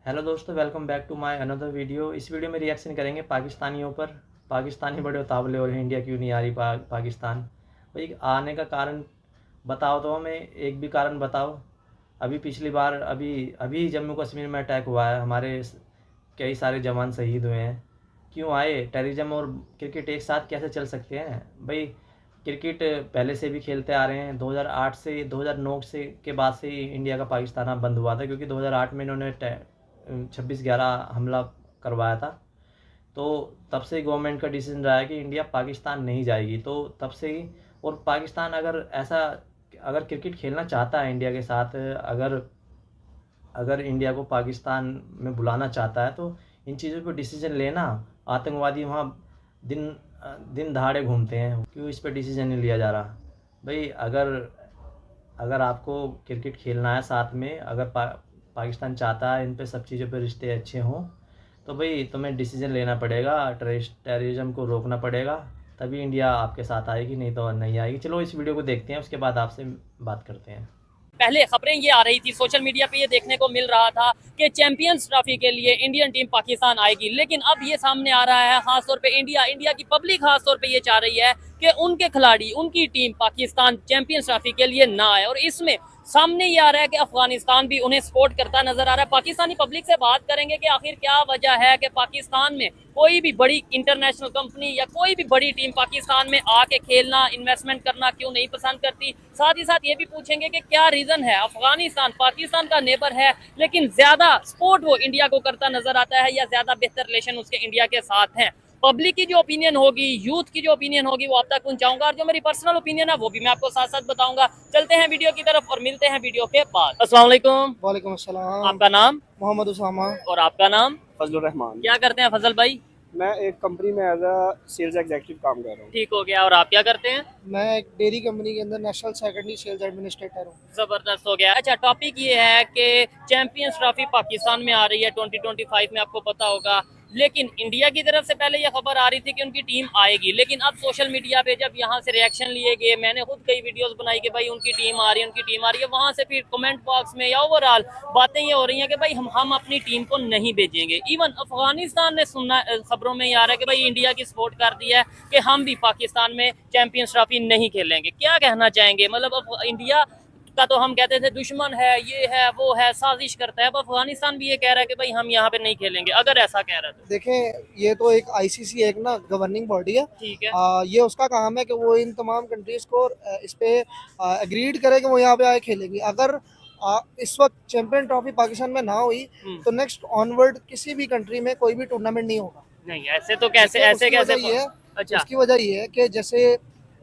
Hello दोस्तों, welcome back to my another video. इस video में रिएक्शन करेंगे पाकिस्तानियों पर। पाकिस्तानी बड़े उतावले और इंडिया क्यों नहीं आ रही पाकिस्तान। भाई आने का कारण बताओ तो हमें, एक भी कारण बताओ। अभी पिछली बार अभी अभी जम्मू कश्मीर में अटैक हुआ है, हमारे कई सारे जवान शहीद हुए हैं। क्यों आए? टेररिज्म और क्रिकेट एक साथ कैसे चल सकते हैं भाई? क्रिकेट पहले से भी खेलते आ रहे हैं। 2008 से 2009 से के बाद से ही इंडिया का पाकिस्तान अब बंद हुआ था, क्योंकि 2008 में इन्होंने 26/11 हमला करवाया था। तो तब से गवर्नमेंट का डिसीजन रहा है कि इंडिया पाकिस्तान नहीं जाएगी। तो तब से ही, और पाकिस्तान अगर क्रिकेट खेलना चाहता है इंडिया के साथ, अगर अगर इंडिया को पाकिस्तान में बुलाना चाहता है, तो इन चीज़ों पर डिसीजन लेना। आतंकवादी वहाँ दिन दिन दहाड़े घूमते हैं, क्यों इस पर डिसीजन नहीं लिया जा रहा भाई? अगर अगर आपको क्रिकेट खेलना है साथ में, अगर पाकिस्तान चाहता है इन पे सब चीज़ों पे रिश्ते अच्छे हों, तो भाई तुम्हें डिसीजन लेना पड़ेगा, टेररिज्म को रोकना पड़ेगा। तभी इंडिया आपके साथ आएगी, नहीं तो नहीं आएगी। चलो इस वीडियो को देखते हैं, उसके बाद आपसे बात करते हैं। पहले खबरें ये आ रही थी, सोशल मीडिया पे ये देखने को मिल रहा था कि चैंपियंस ट्रॉफी के लिए इंडियन टीम पाकिस्तान आएगी, लेकिन अब ये सामने आ रहा है, खासतौर पे इंडिया की पब्लिक खासतौर पे ये चाह रही है कि उनके खिलाड़ी, उनकी टीम पाकिस्तान चैंपियंस ट्रॉफी के लिए ना आए। और इसमें सामने ये आ रहा है कि अफगानिस्तान भी उन्हें सपोर्ट करता नजर आ रहा है। पाकिस्तानी पब्लिक से बात करेंगे कि आखिर क्या वजह है कि पाकिस्तान में कोई भी बड़ी इंटरनेशनल कंपनी या कोई भी बड़ी टीम पाकिस्तान में आके खेलना, इन्वेस्टमेंट करना क्यों नहीं पसंद करती। साथ ही साथ ये भी पूछेंगे कि क्या रीजन है, अफगानिस्तान पाकिस्तान का नेबर है लेकिन ज्यादा सपोर्ट वो इंडिया को करता नजर आता है, या ज्यादा बेहतर रिलेशन उसके इंडिया के साथ हैं। पब्लिक की जो ओपिनियन होगी, यूथ की जो ओपिनियन होगी, वो आप तक पहुंचाऊंगा, और जो मेरी पर्सनल ओपिनियन है वो भी मैं आपको साथ साथ बताऊंगा। चलते हैं वीडियो की तरफ और मिलते हैं वीडियो के बाद। अस्सलाम वालेकुम। वालेकुम अस्सलाम। आपका नाम? मोहम्मद उसामा। और आपका नाम? फजलुर रहमान। क्या करते हैं फजल भाई? मैं एक कंपनी में एज अ सेल्स एग्जीक्यूटिव काम कर रहा हूँ। ठीक हो गया। और आप क्या करते हैं? मैं एक डेयरी कंपनी के अंदर नेशनल सेकेंडरी सेल्स एडमिनिस्ट्रेटर हूँ। जबरदस्त हो गया। अच्छा, टॉपिक ये है कि चैंपियंस ट्रॉफी पाकिस्तान में आ रही है 2025 में, आपको पता होगा। लेकिन इंडिया की तरफ से पहले ये खबर आ रही थी कि उनकी टीम आएगी, लेकिन अब सोशल मीडिया पे जब यहाँ से रिएक्शन लिए गए, मैंने खुद कई वीडियोस बनाई कि भाई उनकी टीम आ रही है, उनकी टीम आ रही है, वहां से फिर कमेंट बॉक्स में या ओवरऑल बातें ये हो रही हैं कि भाई हम अपनी टीम को नहीं भेजेंगे। इवन अफगानिस्तान ने सुनना, खबरों में ये आ रहा है कि भाई इंडिया की सपोर्ट कर दी है कि हम भी पाकिस्तान में चैंपियंस ट्रॉफी नहीं खेलेंगे। क्या कहना चाहेंगे? मतलब इंडिया का तो हम कहते थे दुश्मन है, ये है वो है, साजिश करता है, अब अफगानिस्तान भी ये कह रहा है कि भाई हम यहाँ पे नहीं खेलेंगे। अगर ऐसा कह रहा है तो देखें, ये तो एक आईसीसी एक ना गवर्निंग बॉडी है। ठीक है। ये उसका काम है कि वो इन तमाम कंट्रीज को इस पे एग्रीड करे कि वो यहाँ पे आए खेलेंगी। अगर इस वक्त चैंपियन ट्रॉफी पाकिस्तान में ना हुई तो नेक्स्ट ऑनवर्ड किसी भी कंट्री में कोई भी टूर्नामेंट नहीं होगा। नहीं, ऐसे तो कैसे, ऐसे कैसे? अच्छा, उसकी वजह ये है कि जैसे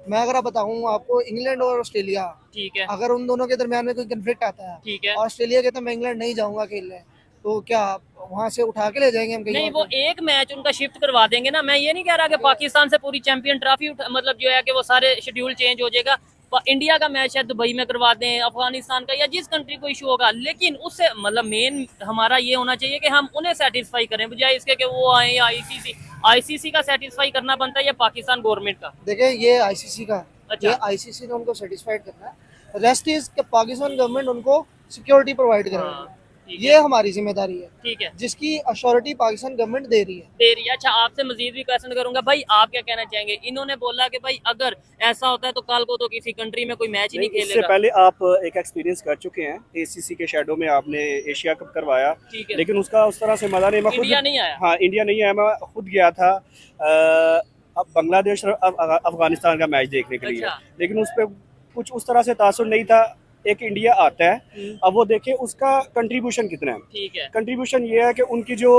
मैं अगर बताऊं आपको, इंग्लैंड और ऑस्ट्रेलिया, ठीक है, अगर उन दोनों के दरमियान में कोई कन्फ्लिक्ट आता है, ठीक है। ऑस्ट्रेलिया कहता है मैं इंग्लैंड नहीं जाऊंगा खेलने, तो क्या वहां से उठा के ले जाएंगे हम कहीं नहीं, और वो पे? एक मैच उनका शिफ्ट करवा देंगे ना। मैं ये नहीं कह रहा कि पाकिस्तान से पूरी चैंपियन ट्रॉफी मतलब जो है कि वो सारे शेड्यूल चेंज हो जाएगा। इंडिया का मैच है दुबई में करवा दें, अफगानिस्तान का, या जिस कंट्री को इशू होगा, लेकिन उससे मतलब मेन हमारा ये होना चाहिए कि हम उन्हें सेटिस्फाई करें, बजाय इसके कि वो आए। या आईसीसी का सेटिस्फाई करना बनता है या पाकिस्तान गवर्नमेंट का? देखें, ये आईसीसी का है। अच्छा। ये आईसीसी ने उनको सेटिस्फाइड करना है। रेस्ट इज कि पाकिस्तान गवर्नमेंट उनको सिक्योरिटी प्रोवाइड हाँ, करेगी। ठीक ये है, हमारी जिम्मेदारी है, ठीक है, जिसकी अश्योरिटी पाकिस्तान गवर्नमेंट दे रही है। दे रही है। अच्छा, आपसे मजीद भी क्वेश्चन करूंगा भाई, आप क्या कहना चाहेंगे? इन्होंने बोला कि भाई अगर ऐसा होता है तो कल को तो किसी कंट्री में कोई मैच ही नहीं इससे खेलेगा। पहले आप एक एक्सपीरियंस कर चुके हैं, एसीसी के शेडो में आपने एशिया कप करवाया, ठीक है, लेकिन उसका उस तरह से मजा नहीं। मैं खुद इंडिया नहीं आया। हाँ, इंडिया नहीं आया। मैं खुद गया था अब बांग्लादेश और अफगानिस्तान का मैच देखने के लिए। अच्छा। लेकिन उस पर कुछ उस तरह से तासुर नहीं था। एक इंडिया आता है, अब वो देखे उसका कंट्रीब्यूशन कितना है। ठीक है, कंट्रीब्यूशन ये है कि उनकी जो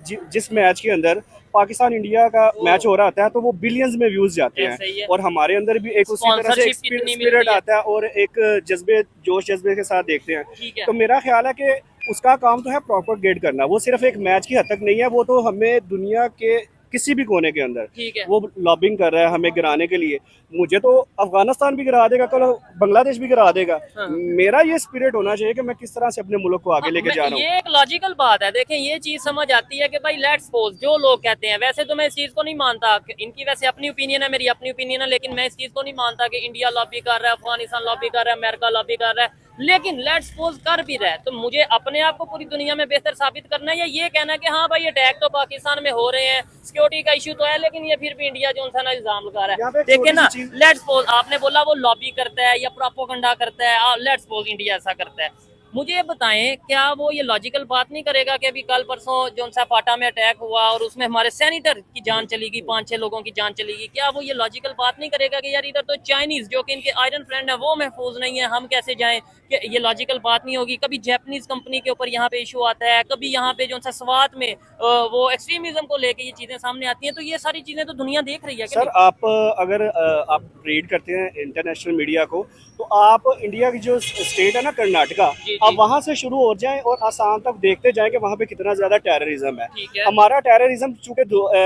जिस मैच के अंदर पाकिस्तान इंडिया का मैच हो रहा होता है तो वो बिलियंस में व्यूज जाते सही है। हैं, और हमारे अंदर भी एक उसी तरह से Sponsorship कितनी मिलती स्पिरिट है। आता है और एक जज्बे, जोश जज्बे के साथ देखते हैं। ठीक है। तो मेरा ख्याल है कि उसका काम तो है प्रॉपर गेट करना, वो सिर्फ एक मैच की हद तक नहीं है। वो तो हमें दुनिया के किसी भी कोने के अंदर ठीक है, वो लॉबिंग कर रहा है हमें गिराने के लिए। मुझे तो अफगानिस्तान भी गिरा देगा, कल बांग्लादेश भी गिरा देगा। हाँ। मेरा ये स्पिरिट होना चाहिए कि मैं किस तरह से अपने मुल्क को आगे लेके जा रहा हूँ। ये एक लॉजिकल बात है। देखें, ये चीज समझ आती है कि भाई लेट्स सपोज, जो लोग कहते हैं, वैसे तो मैं इस चीज को नहीं मानता, इनकी वैसे अपनी ओपिनियन है, मेरी अपनी ओपिनियन है, लेकिन मैं इस चीज को नहीं मानता कि इंडिया लॉबी कर रहा है, अफगानिस्तान लॉबी कर रहा है, अमेरिका लॉबी कर रहा है। लेकिन लेट्स सपोज कर भी रहे तो मुझे अपने आप को पूरी दुनिया में बेहतर साबित करना है या ये कहना कि हाँ भाई अटैक तो पाकिस्तान में हो रहे हैं, सिक्योरिटी का इशू तो है, लेकिन ये फिर भी इंडिया जो सा ना इल्जाम लगा रहा यहाँ है। पे एक देखिए ना, छोटी सी चीज- लेट्स सपोज आपने बोला वो लॉबी करता है या प्रोपोगंडा करता है, लेट्स सपोज इंडिया ऐसा करता है, मुझे ये बताएं क्या वो ये लॉजिकल बात नहीं करेगा कि अभी कल परसों जो सा फाटा में अटैक हुआ और उसमें हमारे सैनिटर की जान चली गई, 5-6 लोगों की जान चली गई, क्या वो ये लॉजिकल बात नहीं करेगा कि यार इधर तो चाइनीज जो कि इनके आयरन फ्रेंड है वो महफूज नहीं है, हम कैसे जाएं? कि ये लॉजिकल बात नहीं होगी। कभी जापानीज कंपनी के ऊपर यहाँ पे इशू आता है, कभी यहाँ पे जो सा स्वात में वो एक्सट्रीमिज्म को लेके ये चीजें सामने आती हैं, तो ये सारी चीजें तो दुनिया देख रही है। सर आप अगर आप रीड करते हैं इंटरनेशनल मीडिया को तो आप इंडिया की जो स्टेट है ना कर्नाटका, जी। आप वहां से शुरू हो जाएं और आसाम तक देखते जाएं कि वहां पे कितना ज्यादा टेररिज्म है। ठीक है। हमारा टेररिज्म चूंकि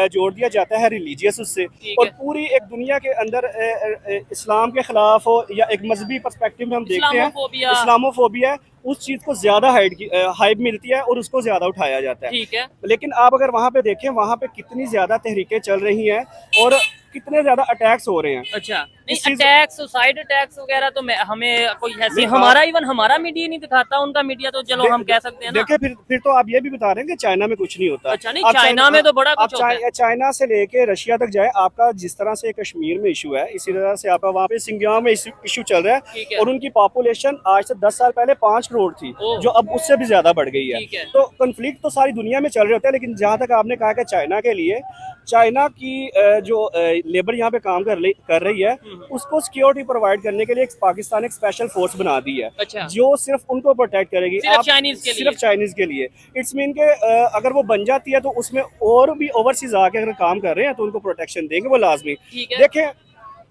जोड़ दिया जाता है रिलीजियस उससे, ठीक और है। पूरी एक दुनिया के अंदर इस्लाम के खिलाफ हो या एक मजहबी पर्सपेक्टिव में हम देखते हैं इस्लामोफोबिया। इस्लामोफोबिया, उस चीज को ज्यादा हाइप मिलती है और उसको ज्यादा उठाया जाता है। ठीक है। लेकिन आप अगर वहाँ पे देखें, वहाँ पे कितनी ज्यादा तहरीकें चल रही हैं और कितने ज्यादा अटैक्स हो रहे हैं। अच्छा, नहीं इस चीज- अटैक्स, सुसाइड अटैक्स वगैरह तो हमें कोई ऐसी नहीं, हमारा इवन हमारा मीडिया नहीं दिखाता, उनका मीडिया तो चलो हम कह सकते हैं ना। देखिए फिर तो आप ये भी बता रहे हैं कि चाइना में कुछ नहीं होता। अच्छा, नहीं आप चाइना में तो बड़ा आप कुछ होता है। चाइना से लेके रशिया तक जाए, आपका जिस तरह से कश्मीर में इशू है, इसी तरह से आपका वहाँ पे सिंगियांग में इशू चल रहा ठीक है, है। और उनकी पॉपुलेशन आज से 10 साल पहले 5 करोड़ थी, ओह। जो अब उससे भी ज्यादा बढ़ गई ठीक है। है। तो कन्फ्लिक्ट तो सारी दुनिया में चल रहे होते हैं, लेकिन जहाँ तक आपने कहा कि चाइना के लिए, चाइना की जो लेबर यहाँ पे काम कर रही है, उसको सिक्योरिटी प्रोवाइड करने के लिए पाकिस्तान एक स्पेशल फोर्स बना दी है, अच्छा। जो सिर्फ उनको प्रोटेक्ट करेगी। सिर्फ चाइनीज के लिए? सिर्फ चाइनीज के लिए। इट्स मीन के अगर वो बन जाती है तो उसमें और भी ओवरसीज आके अगर काम कर रहे हैं तो उनको प्रोटेक्शन देंगे वो लाजमी। ठीक है। देखें,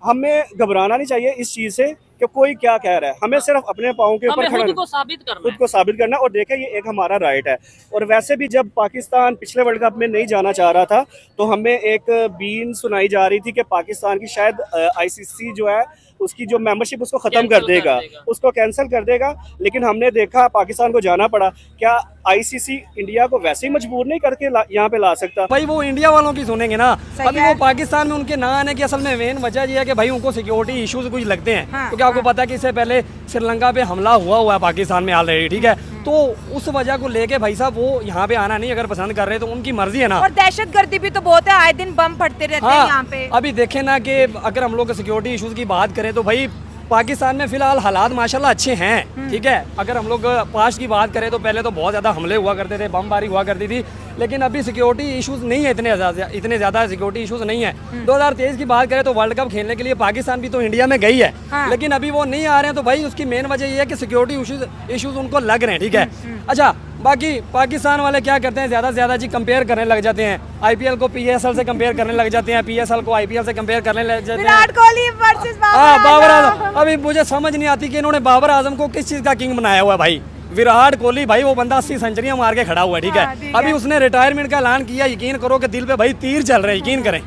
हमें घबराना नहीं चाहिए इस चीज से कि कोई क्या कह रहा है, हमें सिर्फ अपने पाँव के ऊपर हमें खड़ा खुद को साबित करना खुद है। को साबित करना। और देखें, ये एक हमारा राइट है। और वैसे भी जब पाकिस्तान पिछले वर्ल्ड कप में नहीं जाना चाह रहा था तो हमें एक बीन सुनाई जा रही थी कि पाकिस्तान की शायद आईसीसी जो है उसकी जो मेंबरशिप उसको खत्म कर देगा, उसको कैंसिल कर देगा। लेकिन हमने देखा पाकिस्तान को जाना पड़ा। क्या आईसीसी इंडिया को वैसे ही मजबूर नहीं करके यहाँ पे ला सकता? भाई वो इंडिया वालों की सुनेंगे ना। अभी वो पाकिस्तान में उनके ना आने की असल में मेन वजह ये है कि भाई उनको सिक्योरिटी इश्यूज कुछ लगते हैं, क्योंकि आपको पता है कि इससे पहले श्रीलंका पे हमला हुआ है पाकिस्तान में ऑलरेडी, ठीक है। तो उस वजह को लेके भाई साहब वो यहाँ पे आना नहीं अगर पसंद कर रहे हैं तो उनकी मर्जी है ना। और दहशतगर्दी भी तो बहुत है, आए दिन बम फटते रहते हैं यहाँ पे। अभी देखें ना कि अगर हम लोग सिक्योरिटी इश्यूज की बात करें तो भाई पाकिस्तान में फिलहाल हालात माशाल्लाह अच्छे हैं, ठीक है। अगर हम लोग पास्ट की बात करें तो पहले तो बहुत ज़्यादा हमले हुआ करते थे, बमबारी हुआ करती थी, लेकिन अभी सिक्योरिटी इश्यूज नहीं है, इतने ज़्यादा सिक्योरिटी इश्यूज नहीं है। 2023 की बात करें तो वर्ल्ड कप खेलने के लिए पाकिस्तान भी तो इंडिया में गई है, लेकिन अभी वो नहीं आ रहे हैं। तो भाई उसकी मेन वजह ये है कि सिक्योरिटी इश्यूज उनको लग रहे हैं, ठीक है। अच्छा, बाकी पाकिस्तान वाले क्या करते हैं, ज़्यादा से ज़्यादा जी कंपेयर करने लग जाते हैं, आईपीएल को पीएसएल से कंपेयर करने लग जाते हैं, पीएसएल को आईपीएल से कंपेयर करने लग जाते हैं। विराट कोहली वर्सेस बाबर आजम। अभी मुझे समझ नहीं आती कि इन्होंने बाबर आजम को किस चीज़ का किंग बनाया हुआ है भाई। विराट कोहली भाई वो बंदा 80 सेंचुरियां मार के खड़ा हुआ है, ठीक है। अभी उसने रिटायरमेंट का ऐलान किया, यकीन करो कि दिल पे भाई तीर चल रहे हैं, यकीन करें।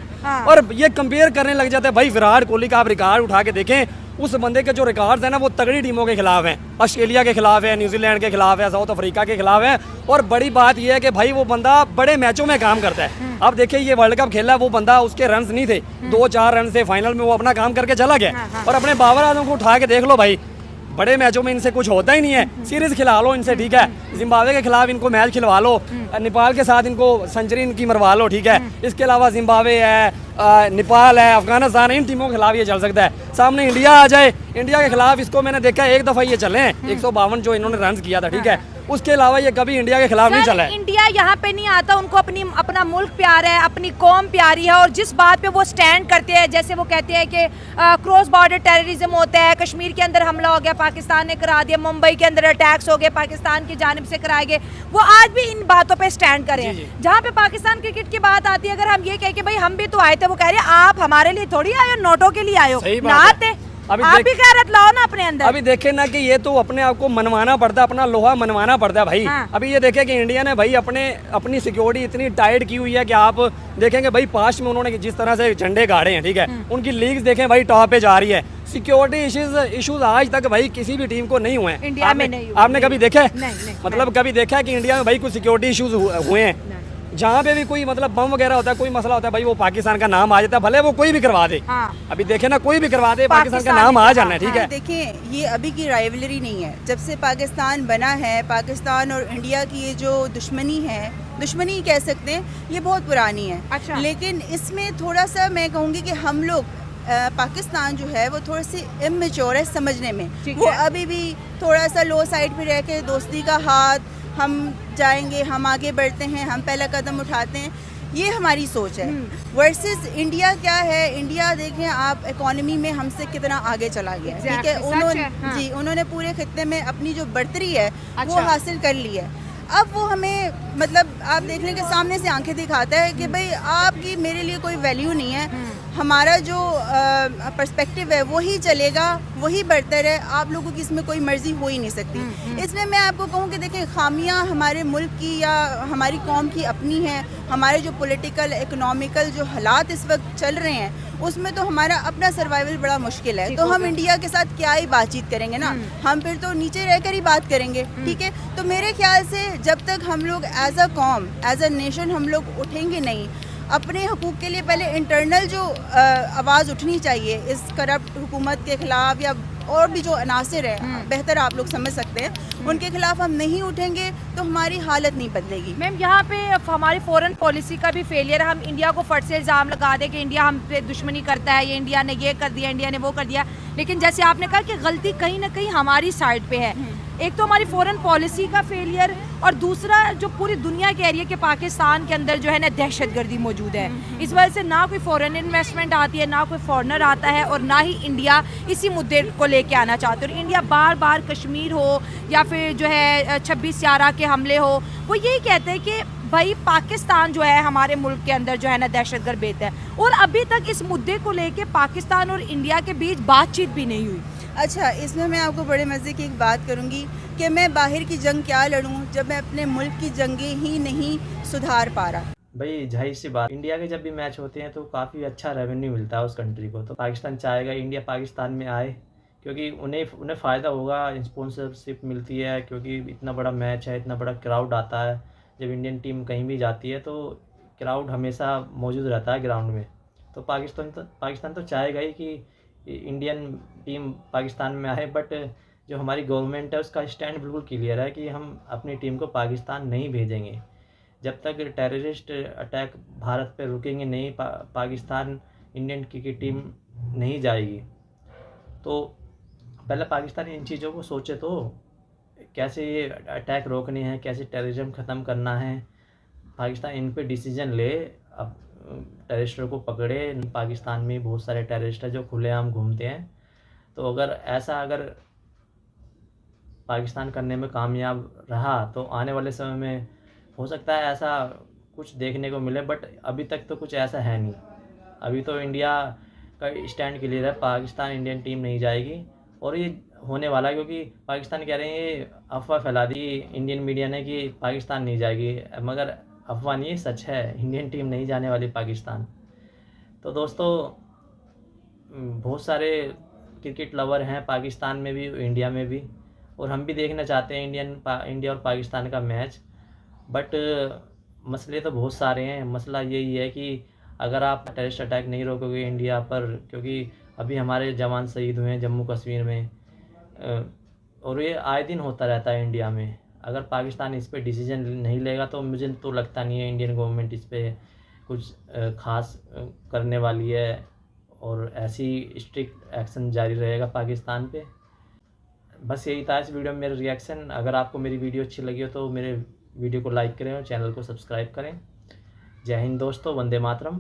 और ये कंपेयर करने लग जाते हैं भाई विराट कोहली का। आप रिकॉर्ड उठा के देखें, उस बंदे के जो रिकॉर्ड्स हैं ना वो तगड़ी टीमों के खिलाफ हैं, ऑस्ट्रेलिया के खिलाफ है, न्यूजीलैंड के खिलाफ है, साउथ अफ्रीका के खिलाफ है। और बड़ी बात यह है कि भाई वो बंदा बड़े मैचों में काम करता है। अब देखिए ये वर्ल्ड कप खेला, वो बंदा उसके रन्स नहीं थे, 2-4 रन से फाइनल में वो अपना काम करके चला गया। और अपने बाबर आजम को उठा के देख लो भाई, बड़े मैचों में इनसे कुछ होता ही नहीं है। सीरीज खिला लो इनसे, ठीक है। जिम्बाब्वे के खिलाफ इनको मैच खिलवा लो, नेपाल के साथ इनको सेंचुरी इनकी मरवा लो, ठीक है। इसके अलावा जिम्बाब्वे है, नेपाल है, अफगानिस्तान है, इन टीमों के खिलाफ ये चल सकता है। सामने इंडिया आ जाए, इंडिया के खिलाफ इसको मैंने देखा एक दफ़ा ये चले हैं 152 जो इन्होंने रन किया था, ठीक है। उसके अलावा ये कभी इंडिया के खिलाफ नहीं चला है। इंडिया यहाँ पे नहीं आता, उनको अपना मुल्क प्यार है, अपनी कौम प्यारी है। और जिस बात पे वो स्टैंड करते हैं, जैसे वो कहते हैं कि क्रॉस बॉर्डर टेररिज्म होता है, कश्मीर के अंदर हमला हो गया पाकिस्तान ने करा दिया, मुंबई के अंदर अटैक्स हो गए पाकिस्तान की जानिब से कराए गए, वो आज भी इन बातों पे स्टैंड करें। जहाँ पे पाकिस्तान क्रिकेट की बात आती है, अगर हम ये कहें कि भाई हम भी तो आए थे, वो कह रहे हैं आप हमारे लिए थोड़ी आए हो, नोटों के लिए आए हो, ना आते। आप भी गैरत लाओ ना अपने अंदर। अभी देखे ना कि ये तो अपने आप को मनवाना पड़ता है, अपना लोहा मनवाना पड़ता है भाई। अभी ये देखे कि इंडिया ने भाई अपनी सिक्योरिटी इतनी टाइट की हुई है कि आप देखेंगे भाई पास्ट में उन्होंने जिस तरह से झंडे गाड़े हैं, ठीक है। उनकी लीग्स देखें भाई टॉप पे जा रही है। सिक्योरिटी इश्यूज आज तक भाई किसी भी टीम को नहीं हुए हैं। इंडिया में नहीं हुए। आपने कभी देखा है? नहीं। मतलब कभी देखा है कि इंडिया में भाई कुछ सिक्योरिटी इश्यूज हुए हैं? जहाँ पे भी कोई मतलब बम वगैरह होता है, कोई मसला होता है भाई, वो पाकिस्तान का नाम आ जाता है, भले वो कोई भी करवा दे। हाँ। अभी देखे ना, कोई भी करवा दे, पाकिस्तान का नाम आ जाना है, ठीक है। देखें, ये अभी की राइवलरी नहीं है। जब से पाकिस्तान बना है, पाकिस्तान और इंडिया की ये जो दुश्मनी है, दुश्मनी ही कह सकते हैं, ये बहुत पुरानी है। अच्छा। लेकिन इसमें थोड़ा सा मैं कहूँगी कि हम लोग पाकिस्तान जो है वो थोड़ी सी इमेच्योर है समझने में। वो अभी भी थोड़ा सा लो साइड पे रह के दोस्ती का हाथ, हम जाएंगे, हम आगे बढ़ते हैं, हम पहला कदम उठाते हैं, ये हमारी सोच है। वर्सेस इंडिया क्या है, इंडिया देखें आप इकोनॉमी में हमसे कितना आगे चला गया है, ठीक है। उन्होंने जी उन्होंने पूरे खित्ते में अपनी जो बढ़तरी है वो हासिल कर ली है। अब वो हमें मतलब आप देख लें कि सामने से आंखें दिखाता है कि भाई आपकी मेरे लिए कोई वैल्यू नहीं है, हमारा जो पर्सपेक्टिव है वही चलेगा, वही बढ़तर है, आप लोगों की इसमें कोई मर्जी हो ही नहीं सकती। इसमें मैं आपको कहूँ कि देखिए, खामियां हमारे मुल्क की या हमारी कौम की अपनी हैं। हमारे जो पॉलिटिकल इकोनॉमिकल जो हालात इस वक्त चल रहे हैं, उसमें तो हमारा अपना सर्वाइवल बड़ा मुश्किल है। तो हम इंडिया के साथ क्या ही बातचीत करेंगे ना, हम फिर तो नीचे रहकर ही बात करेंगे, ठीक है। तो मेरे ख्याल से जब तक हम लोग एज अ कौम, एज अ नेशन हम लोग उठेंगे नहीं, अपने हकूक़ के लिए पहले इंटरनल जो आवाज़ उठनी चाहिए इस करप्ट हुकूमत के ख़िलाफ़, या और भी जो अनासिर हैं, बेहतर आप लोग समझ सकते हैं, उनके खिलाफ हम नहीं उठेंगे तो हमारी हालत नहीं बदलेगी। मैम, यहाँ पे हमारी फॉरेन पॉलिसी का भी फेलियर है। हम इंडिया को फट से इल्ज़ाम लगा दें कि इंडिया हम पे दुश्मनी करता है, ये इंडिया ने ये कर दिया, इंडिया ने वो कर दिया। लेकिन जैसे आपने कहा कि गलती कहीं ना कहीं हमारी साइड पे है। एक तो हमारी फॉरेन पॉलिसी का फेलियर, और दूसरा जो पूरी दुनिया कह रही है कि पाकिस्तान के अंदर जो है ना दहशतगर्दी मौजूद है। इस वजह से ना कोई फॉरेन इन्वेस्टमेंट आती है, ना कोई फॉरेनर आता है, और ना ही इंडिया इसी मुद्दे को लेके आना चाहते हैं। और इंडिया बार बार कश्मीर हो या फिर जो है 26/11 के हमले हो, वो यही कहते हैं कि भाई पाकिस्तान जो है हमारे मुल्क के अंदर जो है ना दहशतगर्द बेत है। और अभी तक इस मुद्दे को लेके पाकिस्तान और इंडिया के बीच बातचीत भी नहीं हुई। अच्छा, इसमें मैं आपको बड़े मज़े की एक बात करूंगी कि मैं बाहर की जंग क्या लड़ूं जब मैं अपने मुल्क की जंगें ही नहीं सुधार पा रहा। भाई जाहिर सी बात, इंडिया के जब भी मैच होते हैं तो काफ़ी अच्छा रेवेन्यू मिलता है उस कंट्री को। तो पाकिस्तान चाहेगा इंडिया पाकिस्तान में आए, क्योंकि उन्हें फ़ायदा होगा, स्पॉन्सरशिप मिलती है, क्योंकि इतना बड़ा मैच है, इतना बड़ा क्राउड आता है। जब इंडियन टीम कहीं भी जाती है तो क्राउड हमेशा मौजूद रहता है ग्राउंड में। तो पाकिस्तान तो चाहेगा ही कि इंडियन टीम पाकिस्तान में आए, बट जो हमारी गवर्नमेंट है उसका स्टैंड बिल्कुल क्लियर है कि हम अपनी टीम को पाकिस्तान नहीं भेजेंगे। जब तक टेररिस्ट अटैक भारत पर रुकेंगे नहीं, पाकिस्तान इंडियन क्रिकेट टीम नहीं जाएगी। तो पहले पाकिस्तान इन चीज़ों को सोचे, तो कैसे ये अटैक रोकने हैं, कैसे टेररिज्म ख़त्म करना है, पाकिस्तान इन पे डिसीजन ले। अब टेररिस्टों को पकड़े। पाकिस्तान में बहुत सारे टेररिस्ट हैं जो खुलेआम घूमते हैं। तो अगर पाकिस्तान करने में कामयाब रहा तो आने वाले समय में हो सकता है ऐसा कुछ देखने को मिले, बट अभी तक तो कुछ ऐसा है नहीं। अभी तो इंडिया का स्टैंड क्लियर है, पाकिस्तान इंडियन टीम नहीं जाएगी, और ये होने वाला है, क्योंकि पाकिस्तान कह रहे हैं, ये अफवाह फैला दी इंडियन मीडिया ने कि पाकिस्तान नहीं जाएगी, मगर अफवाह नहीं, सच है, इंडियन टीम नहीं जाने वाली पाकिस्तान। तो दोस्तों, बहुत सारे क्रिकेट लवर हैं पाकिस्तान में भी, इंडिया में भी, और हम भी देखना चाहते हैं इंडिया और पाकिस्तान का मैच। बट मसले तो बहुत सारे हैं। मसला यही है कि अगर आप टेररिस्ट अटैक नहीं रोकोगे इंडिया पर, क्योंकि अभी हमारे जवान शहीद हुए हैं जम्मू कश्मीर में, और ये आए दिन होता रहता है इंडिया में। अगर पाकिस्तान इस पे डिसीजन नहीं लेगा तो मुझे तो लगता नहीं है इंडियन गवर्नमेंट इस पे कुछ ख़ास करने वाली है, और ऐसी स्ट्रिक्ट एक्शन जारी रहेगा पाकिस्तान पे। बस यही था इस वीडियो में मेरा रिएक्शन। अगर आपको मेरी वीडियो अच्छी लगी हो तो मेरे वीडियो को लाइक करें और चैनल को सब्सक्राइब करें। जय हिंद दोस्तों, वंदे मातरम।